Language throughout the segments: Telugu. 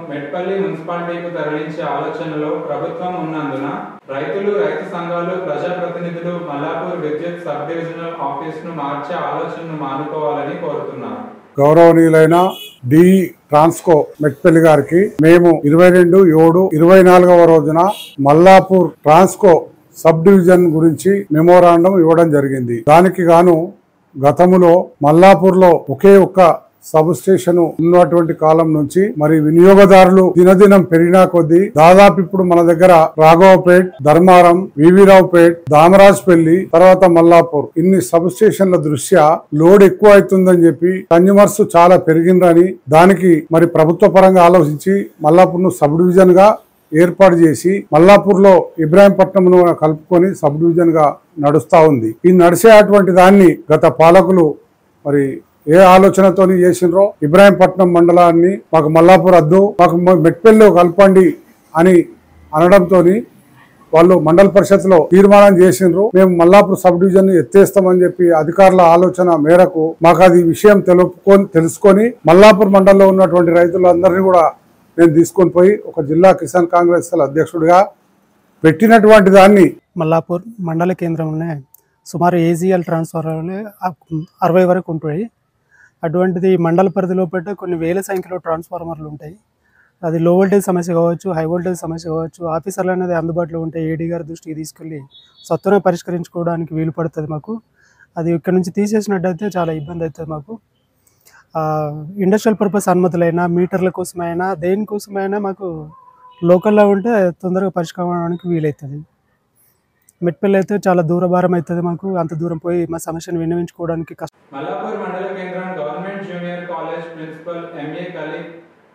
మెట్పల్లి మున్సిపాలిటీకి తరలించే ఆలోచనలో ప్రభుత్వం ఉన్నందున రైతులు, రైతు సంఘాలు, ప్రజాప్రతినిధులు మల్లాపూర్ విద్యుత్ సబ్ డివిజనల్ ఆఫీసును మార్చే ఆలోచనను మానుకోవాలని కోరుతున్నారు. గౌరవనీయులైన డి ట్రాన్స్కో మెట్పల్లి గారికి మేము 22/7/24వ రోజున మల్లాపూర్ ట్రాన్స్కో సబ్ డివిజన్ గురించి మెమోరాండం ఇవ్వడం జరిగింది. దానికి గాను గతములో మల్లాపూర్ లో ఒకే ఒక్క సబ్ స్టేషన్ ఉన్నటువంటి కాలం నుంచి మరి వినియోగదారులు దినదినం పెరిగినా కొద్దీ దాదాపు ఇప్పుడు మన దగ్గర రాఘవపేట్, ధర్మారం, వివిరావుపేట్, దామరాజ్పల్లి, తర్వాత మల్లాపూర్ ఇన్ని సబ్ స్టేషన్ల దృష్ట్యా లోడ్ ఎక్కువ అవుతుందని చెప్పి కన్జ్యూమర్స్ చాలా పెరిగిందని దానికి మరి ప్రభుత్వ పరంగా ఆలోచించి మల్లాపూర్ ను సబ్ డివిజన్ గా ఏర్పాటు చేసి మల్లాపూర్ లో ఇబ్రాహీంపట్నంను కలుపుకొని సబ్ డివిజన్ గా నడుస్తా ఉంది. ఈ నడిచేటువంటి దాన్ని గత పాలకులు మరి ఏ ఆలోచనతో చేసినరో ఇబ్రాహీంపట్నం మండలాన్ని మాకు మల్లాపూర్ వద్దు, మాకు మెట్పల్లిలో కలపండి అని అనడంతో వాళ్ళు మండల పరిషత్లో తీర్మానం చేసినారు. మేము మల్లాపూర్ సబ్ డివిజన్ ఎత్తేస్తామని చెప్పి అధికారుల ఆలోచన మేరకు మాకు అది విషయం తెలుసుకొని మల్లాపూర్ మండలంలో ఉన్నటువంటి రైతులందరినీ కూడా నేను తీసుకొని పోయి ఒక జిల్లా కిసాన్ కాంగ్రెస్ అధ్యక్షుడిగా పెట్టినటువంటి దాన్ని మల్లాపూర్ మండల కేంద్రంలోనే సుమారు ఏజీఎల్ ట్రాన్స్ఫార్మర్లు 60 వరకు ఉంటాయి. అటువంటిది మండల పరిధిలో పెట్ట కొన్ని వేల సంఖ్యలో ట్రాన్స్ఫార్మర్లు ఉంటాయి. అది లో వోల్టేజ్ సమస్య కావచ్చు, హై వోల్టేజ్ సమస్య కావచ్చు, ఆఫీసర్లు అనేది అందుబాటులో ఉంటే ఏడీ గారి దృష్టికి తీసుకెళ్ళి సత్వరమే పరిష్కరించుకోవడానికి వీలు పడుతుంది మాకు. అది ఇక్కడ నుంచి తీసేసినట్టయితే చాలా ఇబ్బంది అవుతుంది మాకు. ఇండస్ట్రియల్ పర్పస్ అనుమతులైనా, మీటర్ల కోసమైనా, దేనికోసమైనా మాకు లోకల్లో ఉంటే తొందరగా పరిష్కారానికి వీలవుతుంది. మెట్పల్లి అయితే చాలా దూరభారం అవుతుంది మాకు. అంత దూరం పోయి మా సమస్యను విన్నవించుకోవడానికి కష్టం. మల్లాపూర్ మండల కేంద్రం government junior college principal MA కలి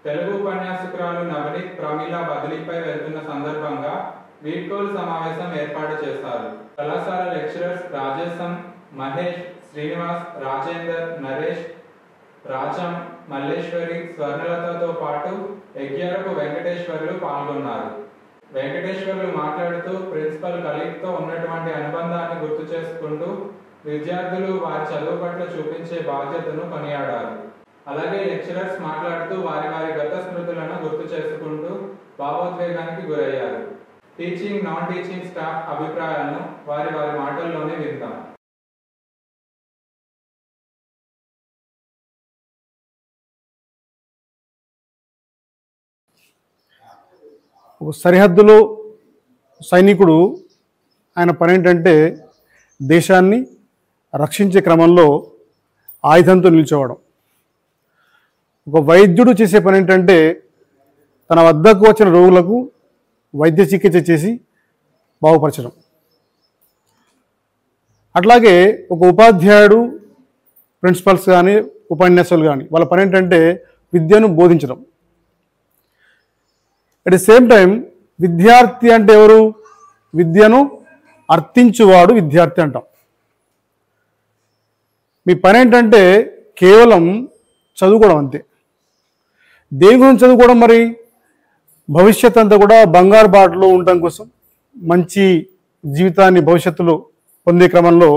తెలుగు ఉపన్యాసకురాలు నవనీత్ ప్రమీల బదిలీపై వెళ్తున్న సందర్భంగా వీడ్కోలు సమావేశం ఏర్పాటు చేశారు. కళాశాల లెక్చరర్స్ రాజేశం, మహేష్, శ్రీనివాస్, రాజేందర్, నరేష్, రాజం, మల్లేశ్వరి, స్వర్ణలతతో పాటు ఎగ్యారపు వెంకటేశ్వర్లు పాల్గొన్నారు. వెంకటేశ్వర్లు మాట్లాడుతూ ప్రిన్సిపల్ కలీగ్తో ఉన్నటువంటి అనుబంధాన్ని గుర్తు చేసుకుంటూ విద్యార్థులు వారి చదువు పట్ల చూపించే బాధ్యతను కొనియాడారు. అలాగే లెక్చరర్స్ మాట్లాడుతూ వారి గత స్మృతులను గుర్తు చేసుకుంటూ భావోద్వేగానికి గురయ్యారు. టీచింగ్, నాన్ టీచింగ్ స్టాఫ్ అభిప్రాయాలను వారి మాటల్లోనే విందాం. ఒక సరిహద్దులో సైనికుడు ఆయన పని ఏంటంటే దేశాన్ని రక్షించే క్రమంలో ఆయుధంతో నిల్చోవడం. ఒక వైద్యుడు చేసే పని ఏంటంటే తన వద్దకు వచ్చిన రోగులకు వైద్య చికిత్స చేసి బాగుపరచడం. అట్లాగే ఒక ఉపాధ్యాయుడు, ప్రిన్సిపల్స్ కానీ, ఉపన్యాసాలు కానీ వాళ్ళ పని ఏంటంటే విద్యను బోధించడం. అట్ ది సేమ్ టైం విద్యార్థి అంటే ఎవరు? విద్యను అర్థించువాడు విద్యార్థి అంటాం. మీ పని ఏంటంటే కేవలం చదువుకోవడం అంతే. దేని గురించి చదువుకోవడం? మరి భవిష్యత్ అంతా కూడా బంగారు బాటలో ఉండటం కోసం, మంచి జీవితాన్ని భవిష్యత్తులో పొందే క్రమంలో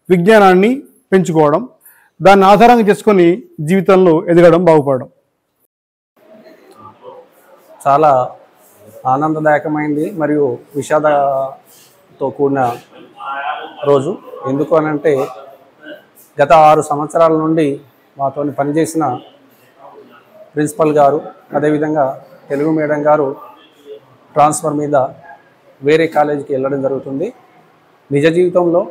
విజ్ఞానాన్ని పెంచుకోవడం, దాన్ని ఆధారంగా చేసుకొని జీవితంలో ఎదగడం, బాగుపడడం. చాలా ఆనందదాయకమైంది మరియు విషాదంతో కూడిన రోజు. ఎందుకు అనంటే గత 6 సంవత్సరాల నుండి మాతో పనిచేసిన ప్రిన్సిపల్ గారు, అదేవిధంగా తెలుగు మేడం గారు ట్రాన్స్ఫర్ మీద వేరే కాలేజీకి వెళ్ళడం జరుగుతుంది. నిజ జీవితంలో,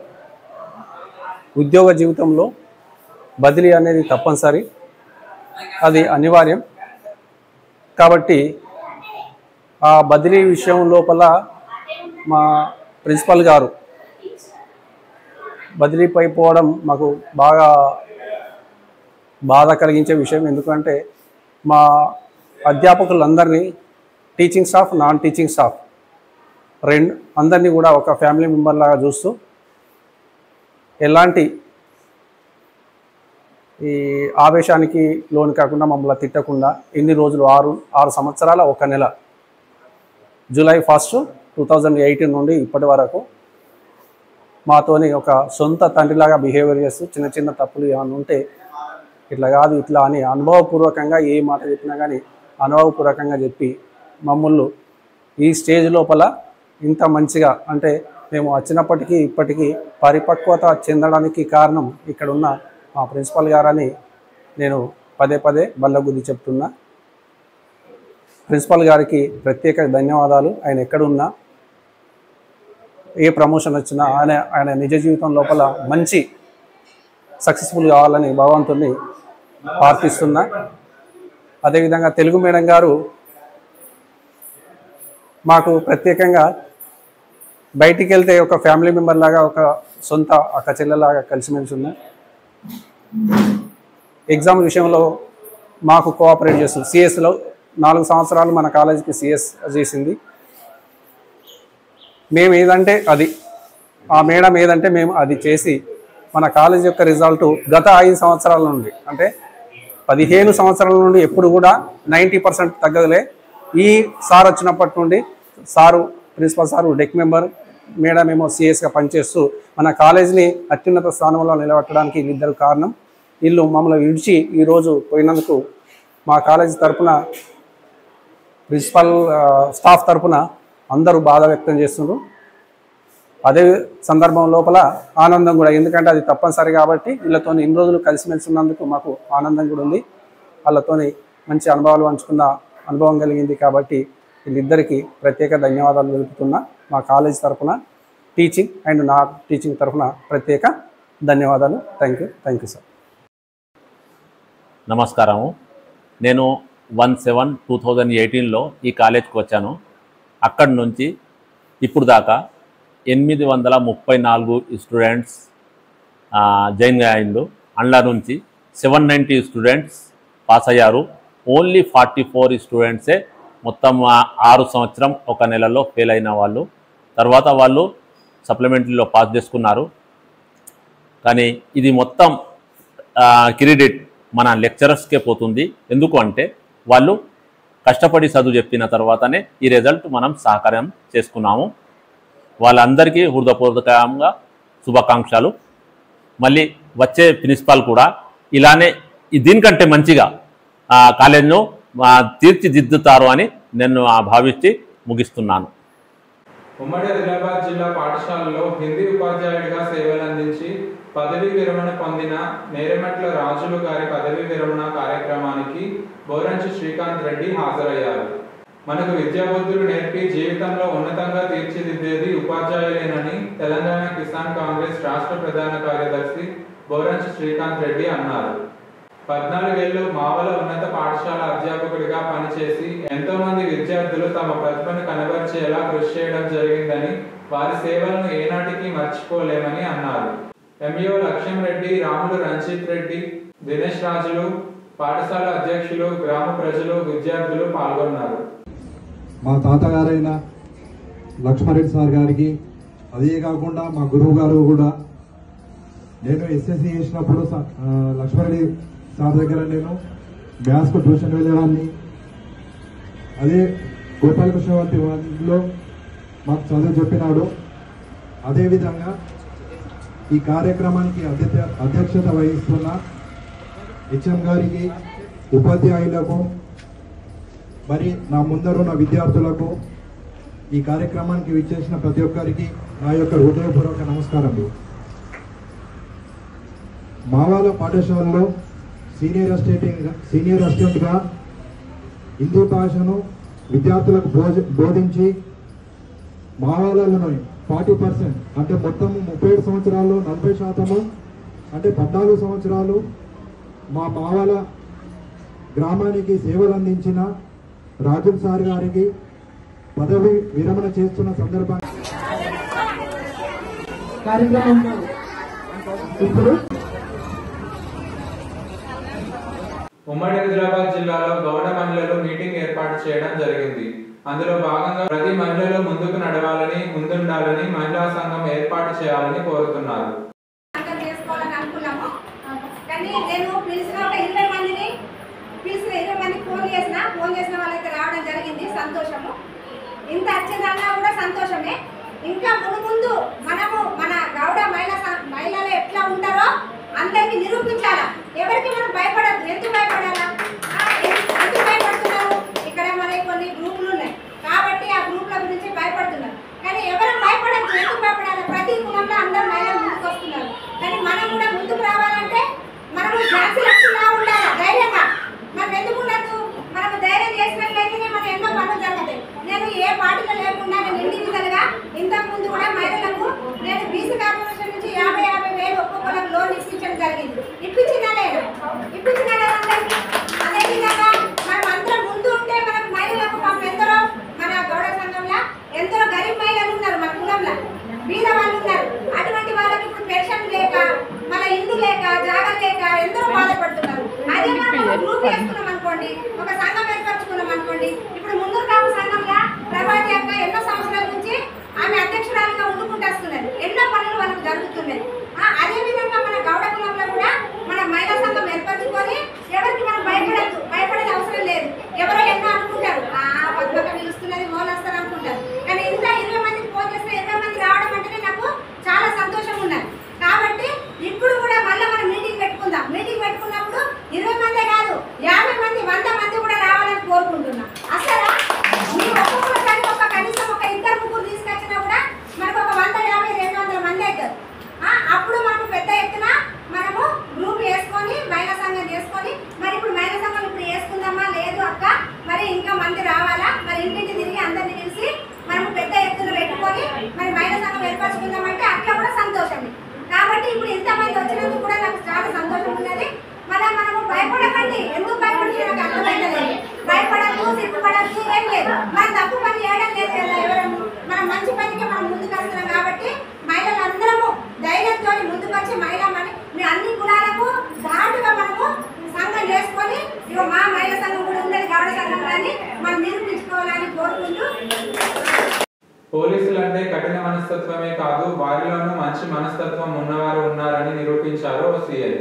ఉద్యోగ జీవితంలో బదిలీ అనేది తప్పనిసరి, అది అనివార్యం. కాబట్టి ఆ బదిలీ విషయం లోపల మా ప్రిన్సిపల్ గారు బదిలీపై పోవడం మాకు బాగా బాధ కలిగించే విషయం. ఎందుకంటే మా అధ్యాపకులందరినీ, teaching staff, non teaching staff అందరినీ కూడా ఒక ఫ్యామిలీ మెంబర్ లాగా చూస్తూ ఎలాంటి ఈ ఆవేశానికి లోను కాకుండా మమ్మల్ని తిట్టకుండా ఇన్ని రోజులు 6 సంవత్సరాల 1 నెల జూలై 1, 2018 నుండి ఇప్పటి వరకు మాతోని ఒక సొంత తండ్రిలాగా బిహేవియర్ చేస్తూ చిన్న చిన్న తప్పులు ఏమైనా ఉంటే ఇట్లా కాదు ఇట్లా అని అనుభవపూర్వకంగా ఏ మాట చెప్పినా కానీ అనుభవపూర్వకంగా చెప్పి మమ్మల్ని ఈ స్టేజ్ లోపల ఇంత మంచిగా అంటే మేము వచ్చినప్పటికీ ఇప్పటికీ పరిపక్వత చెందడానికి కారణం ఇక్కడ ఉన్న మా ప్రిన్సిపల్ గారని నేను పదే పదే బల్లగుద్ది చెప్తున్నా. ప్రిన్సిపల్ గారికి ప్రత్యేక ధన్యవాదాలు. ఆయన ఎక్కడున్నా ఏ ప్రమోషన్ వచ్చినా ఆయన నిజ జీవితం లోపల మంచి సక్సెస్ఫుల్ కావాలని భగవంతుని ప్రార్థిస్తున్నా. అదేవిధంగా తెలుగు మేడం గారు మాకు ప్రత్యేకంగా బయటికి వెళ్తే ఒక ఫ్యామిలీ మెంబర్ లాగా ఒక సొంత అక్క చెల్లెలాగా కలిసిమెలిసి ఉన్నాయి. ఎగ్జామ్ విషయంలో మాకు కోఆపరేట్ చేస్తుంది. సిఎస్లో 4 సంవత్సరాలు మన కాలేజీకి సిఎస్ చేసింది. మేము ఏదంటే అది, ఆ మేడం ఏదంటే మేము అది చేసి మన కాలేజ్ యొక్క రిజల్ట్ గత 5 సంవత్సరాల నుండి అంటే 15 సంవత్సరాల నుండి ఎప్పుడు కూడా 90% తగ్గదులే. ఈ సార్ వచ్చినప్పటి నుండి సారు ప్రిన్సిపల్ సారు డెక్ మెంబర్, మేడం ఏమో సిఎస్గా పనిచేస్తూ మన కాలేజీని అత్యున్నత స్థానంలో నిలబెట్టడానికి వీళ్ళిద్దరు కారణం. వీళ్ళు మమ్మల్ని విడిచి ఈరోజు పోయినందుకు మా కాలేజీ తరఫున ప్రిన్సిపల్ స్టాఫ్ తరఫున అందరూ బాధ వ్యక్తం చేస్తున్నారు. అదే సందర్భం లోపల ఆనందం కూడా, ఎందుకంటే అది తప్పనిసరి కాబట్టి వీళ్ళతో ఇన్ని రోజులు కలిసిమెలిసి ఉన్నందుకు మాకు ఆనందం కూడా ఉంది. వాళ్ళతోని మంచి అనుభవాలు పంచుకున్న అనుభవం కలిగింది కాబట్టి వీళ్ళిద్దరికీ ప్రత్యేక ధన్యవాదాలు తెలుపుతున్నా. మా కాలేజ్ తరఫున టీచింగ్ అండ్ నా టీచింగ్ తరఫున ప్రత్యేక ధన్యవాదాలు. Thank you sir. నమస్కారము. నేను 1/7/2018లో ఈ కాలేజ్కి వచ్చాను. అక్కడి నుంచి ఇప్పుడు దాకా 834 స్టూడెంట్స్ జాయిన్ అయ్యిండు. అందులో నుంచి 790 స్టూడెంట్స్ పాస్ అయ్యారు. ఓన్లీ 44 స్టూడెంట్సే మొత్తం 6 సంవత్సరం 1 నెలలో ఫెయిల్ అయిన వాళ్ళు. తర్వాత వాళ్ళు సప్లిమెంటరీలో పాస్ చేసుకున్నారు. కానీ ఇది మొత్తం క్రెడిట్ మన లెక్చరర్స్కే పోతుంది. ఎందుకు అంటే వాళ్ళు కష్టపడి చదువు చెప్పిన తర్వాతనే ఈ రిజల్ట్ మనం సహకారం చేసుకున్నాము. వాళ్ళందరికీ హృదయపూర్వకంగా శుభాకాంక్షలు. మళ్ళీ వచ్చే ప్రిన్సిపాల్ కూడా ఇలానే దీనికంటే మంచిగా కాలేజ్ను తీర్చిదిద్దుతారు అని నేను భావించి ముగిస్తున్నాను. ఉమ్మడి ఆదిలాబాద్ జిల్లా పాఠశాలలో హిందీ ఉపాధ్యాయుడిగా సేవలందించి పదవీ విరమణ పొందిన నేరెమెట్ల రాజులు గారి పదవీ విరమణ కార్యక్రమానికి బోరంచి శ్రీకాంత్ రెడ్డి హాజరయ్యారు. మనకు విద్యాబుద్ధులు నేర్పి జీవితంలో ఉన్నతంగా తీర్చిదిద్దేది ఉపాధ్యాయులేనని తెలంగాణ కిసాన్ కాంగ్రెస్ రాష్ట్ర ప్రధాన కార్యదర్శి బోరంచి శ్రీకాంత్ రెడ్డి అన్నారు. 14 ఏళ్లు మావల ఉన్నత పాఠశాల అధ్యాపకుడిగా పనిచేసి ఎంతో మంది విద్యార్థులు తమ ప్రతిభను కనబర్చేలా కృషి చేయడం జరిగిందని, వారి సేవలను ఏనాటికి మర్చిపోలేమని అన్నారు. ఎంఈఓ లక్ష్యం రెడ్డి, రాములు రంజిత్ రెడ్డి, దినేష్ రాజులు, పాఠశాల అధ్యక్షులు, గ్రామ ప్రజలు, విద్యార్థులు పాల్గొన్నారు. మా తాతగారైన లక్ష్మారెడ్డి సార్ గారికి, అదే కాకుండా మా గురువు గారు కూడా, నేను ఎస్ఎస్సి చేసినప్పుడు లక్ష్మారెడ్డి సార్ దగ్గర నేను మ్యాథ్స్కు ట్యూషన్ వెళ్ళేవాడిని. అదే గోపాలకృష్ణవర్తిలో మాకు చదువు చెప్పినాడు. అదేవిధంగా ఈ కార్యక్రమానికి అధ్యక్షత వహిస్తున్న హెచ్ఎం గారికి, ఉపాధ్యాయులకు, మరి నా ముందరున్న విద్యార్థులకు, ఈ కార్యక్రమానికి విచ్చేసిన ప్రతి ఒక్కరికి నా యొక్క హృదయపూర్వక నమస్కారములు. మావాల పాఠశాలలో సీనియర్ అసిస్టెంట్గా హిందీ భాషను విద్యార్థులకు బోధించి మావాలలోని 40% అంటే మొత్తం 37 సంవత్సరాల్లో 40% అంటే 14 సంవత్సరాలు మా మావాల గ్రామానికి సేవలు అందించిన రాజుల్ సార్ గారికి పదవి విరమణ చేస్తున్న సందర్భంగా కార్యక్రమంలో ఇప్పుడు ఉమ్మడి ఆదిలాబాద్ జిల్లాలో గౌడ మహిళలు మీటింగ్ ఏర్పాటు చేయడం జరిగింది. అందులో భాగంగా ప్రతి మహిళలు ముందుకు నడవాలని, ముందుండాలని మహిళా సంఘం ఏర్పాటు చేయాలని కోరుతున్నారు. ఫోన్ చేసిన వాళ్ళైతే రావడం జరిగింది. సంతోషము. ఇంత వచ్చిందన్నా కూడా సంతోషమే. ఇంకా ముందు మనము మన గౌడ మహిళలు ఎట్లా ఉంటారో అందరికి నిరూపించాలా. ఎవరికి మనం భయపడద్దు. ఎందుకు భయపడాలా? ఎందుకు భయపడుతున్నారు? ఓర్చుకుందామంటే అట్లా కూడా సంతోషమే. కాబట్టి ఇప్పుడు ఇంతమంది వచ్చినందుకు కూడా నాకు చాలా సంతోషం ఉన్నది. మనము భయపడకండి. ఎందుకు భయపడితే నాకు అర్థమైతలేదు. భయపడద్దు, సిగ్గుపడద్దు, ఏం లేదు. మనం తప్పు పని చేయడం లేదు కదా. ఎవరము మనం మంచి పనికి మనం ముందుకు వస్తున్నాం. కాబట్టి మహిళలందరము ధైర్యంతో ముందుకు వచ్చి మహిళమని మీ అన్ని కులాలకు ధాటుగా మనము సంఘం చేసుకొని ఇక మా మహిళా సంఘం కూడా ఉన్నది గౌడ సంఘం అని మనం నిరూపించుకోవాలని కోరుకుంటూ, పోలీసులు అంటే కఠిన మనస్తత్వమే కాదు, వారిలోనూ మంచి మనస్తత్వం ఉన్నవారు ఉన్నారని నిరూపించారు ఓ సిఐ.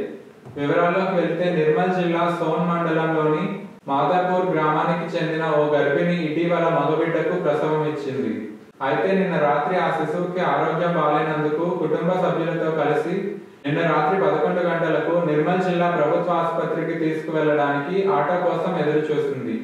వివరాల్లోకి వెళ్తే నిర్మల్ జిల్లా సోన్ మండలంలోని మాదాపూర్ గ్రామానికి చెందిన ఓ గర్భిణి ఇటీవల మగబిడ్డకు ప్రసవం ఇచ్చింది. అయితే నిన్న రాత్రి ఆ శిశువుకి ఆరోగ్యం బాలేనందుకు కుటుంబ సభ్యులతో కలిసి నిన్న రాత్రి 11 గంటలకు నిర్మల్ జిల్లా ప్రభుత్వ ఆసుపత్రికి తీసుకువెళ్లడానికి ఆటో కోసం ఎదురు చూసింది.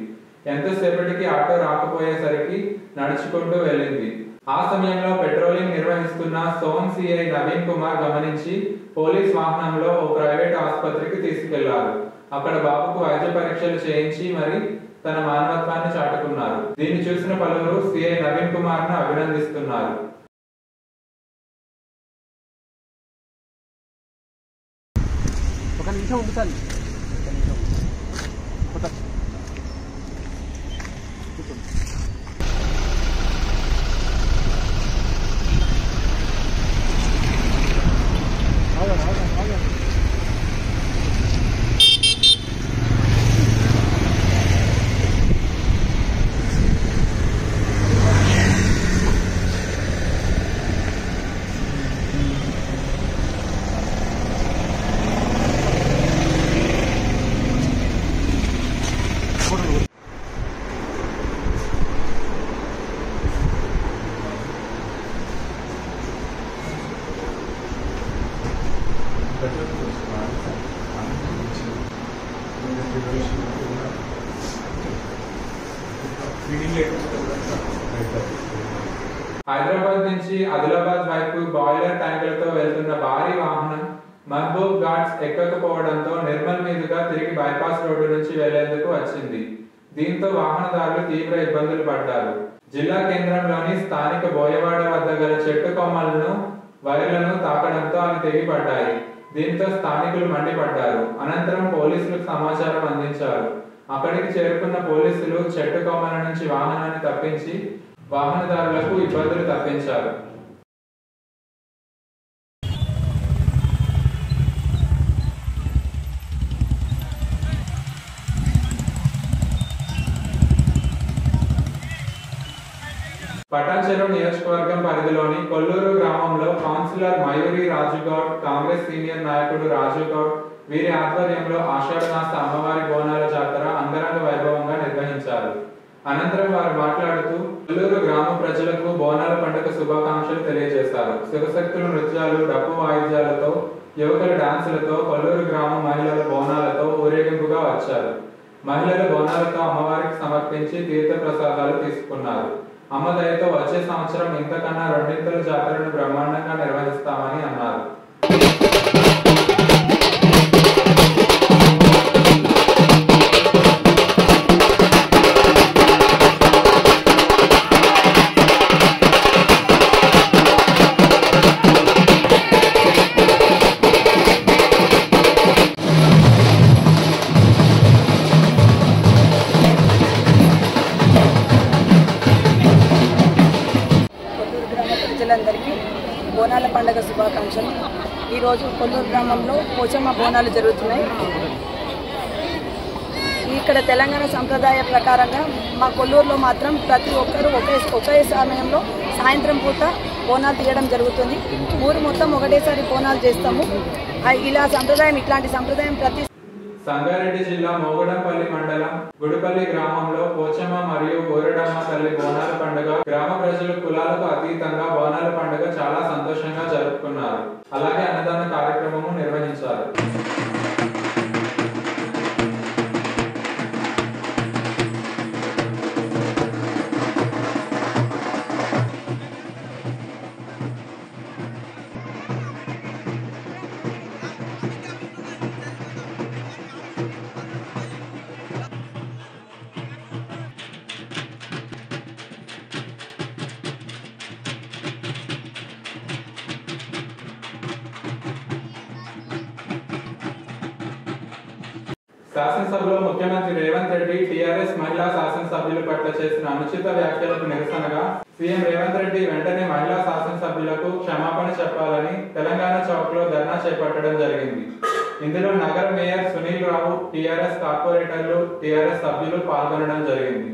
ఎంతసేపటికి ఆటో రాకపోయేసరికి నడుచుకుంటూ వెళ్ళింది. ఆ సమయంలో పెట్రోలింగ్ నిర్వహిస్తున్న సోన్ సిఐ నవీన్ కుమార్ గమనించి పోలీస్ వాహనంలో ఓ ప్రైవేట్ ఆసుపత్రికి తీసుకెళ్లారు. అక్కడ బాబుకు వైద్య పరీక్షలు చేయించి మరి తన మానవత్వాన్ని చాటుకున్నారు. దీన్ని చూసిన పలువురు సిఐ నవీన్ కుమార్ ను అభినందిస్తున్నారు. హైదరాబాద్ నుంచి ఆదిలాబాద్ వైపు బాయిలర్ ట్యాంకులతో వెళ్తున్న భారీ వాహనం మహబూబ్ ఘాట్స్ ఎక్కకపోవడంతో నిర్మల్ మీదుగా తిరిగి బైపాస్ రోడ్డు నుంచి వెళ్లేందుకు వచ్చింది. దీంతో వాహనదారులు తీవ్ర ఇబ్బందులు పడ్డారు. జిల్లా కేంద్రంలోని స్థానిక బోయవాడ వద్ద గల చెట్టు కొమ్మలను వైర్లను తాకడంతో అవి తెగిపడ్డాయి. దీంతో స్థానికులు మండిపడ్డారు. అనంతరం పోలీసులకు సమాచారం అందించారు. అక్కడికి చేరుకున్న పోలీసులు చెట్టు కొమ్మల నుంచి వాహనాన్ని తప్పించి వాహనదారులకు ఇబ్బందులు తప్పించారు. పటాన్చెరు నియోజకవర్గం పరిధిలోని కొల్లూరు గ్రామంలో కౌన్సిలర్ మయూరి రాజుగౌడ్, కాంగ్రెస్ సీనియర్ నాయకుడు రాజుగౌడ్ వీరి ఆధ్వర్యంలో ఆషాఢమాస అమ్మవారి బోనాల జాతర అంగరంగ వైభవంగా నిర్వహించారు. అనంతరం వారు మాట్లాడుతూ కొల్లూరు గ్రామ ప్రజలకు బోనాల పండుగ శుభాకాంక్షలు తెలియజేశారు. శివశక్తుల నృత్యాలు, డప్పు వాయిద్యాలతో, యువకుల డాన్సులతో కొల్లూరు గ్రామం మహిళల బోనాలతో ఊరేగింపుగా వచ్చారు. మహిళల బోనాలతో అమ్మవారికి సమర్పించి తీర్థ ప్రసాదాలు తీసుకున్నారు. అమ్మ దయతో వచ్చే సంవత్సరం ఇంతకన్నా రెండింతల జాతరను బ్రహ్మాండంగా నిర్వహిస్తామని అన్నారు. ప్రజలందరికీ బోనాల పండుగ శుభాకాంక్షలు. ఈరోజు కొల్లూరు గ్రామంలో పోచమ్మ బోనాలు జరుగుతున్నాయి. ఇక్కడ తెలంగాణ సంప్రదాయ ప్రకారంగా మా కొల్లూరులో మాత్రం ప్రతి ఒక్కరూ ఒకే సమయంలో సాయంత్రం పూట బోనాలు తీయడం జరుగుతుంది. ఊరు మొత్తం ఒకటేసారి బోనాలు చేస్తాము. ఇలా సంప్రదాయం, ఇట్లాంటి సంప్రదాయం ప్రతి సంగారెడ్డి జిల్లా మోగడంపల్లి మండలం గుడిపల్లి గ్రామంలో పోచమ్మ మరియు ఊరడమ్మ తల్లి బోనాల పండుగ గ్రామ ప్రజలు కులాలకు అతీతంగా బోనాల పండుగ చాలా సంతోషంగా జరుపుకున్నారు. అలాగే అన్నదాన కార్యక్రమము నిర్వహించారు. శాసనసభలో ముఖ్యమంత్రి రేవంత్ రెడ్డి టీఆర్ఎస్ మహిళా శాసనసభ్యుల పట్ల చేసిన అనుచిత వ్యాఖ్యలకు నిరసనగా సీఎం రేవంత్ రెడ్డి వెంటనే మహిళా శాసనసభ్యులకు క్షమాపణ చెప్పాలని తెలంగాణ చౌక్ లో ధర్నా చేపట్టడం జరిగింది. ఇందులో నగర మేయర్ సునీల్ రావు, టీఆర్ఎస్ కార్పొరేటర్లు, టీఆర్ఎస్ సభ్యులు పాల్గొనడం జరిగింది.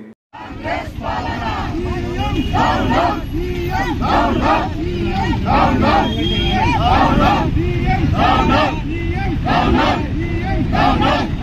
No!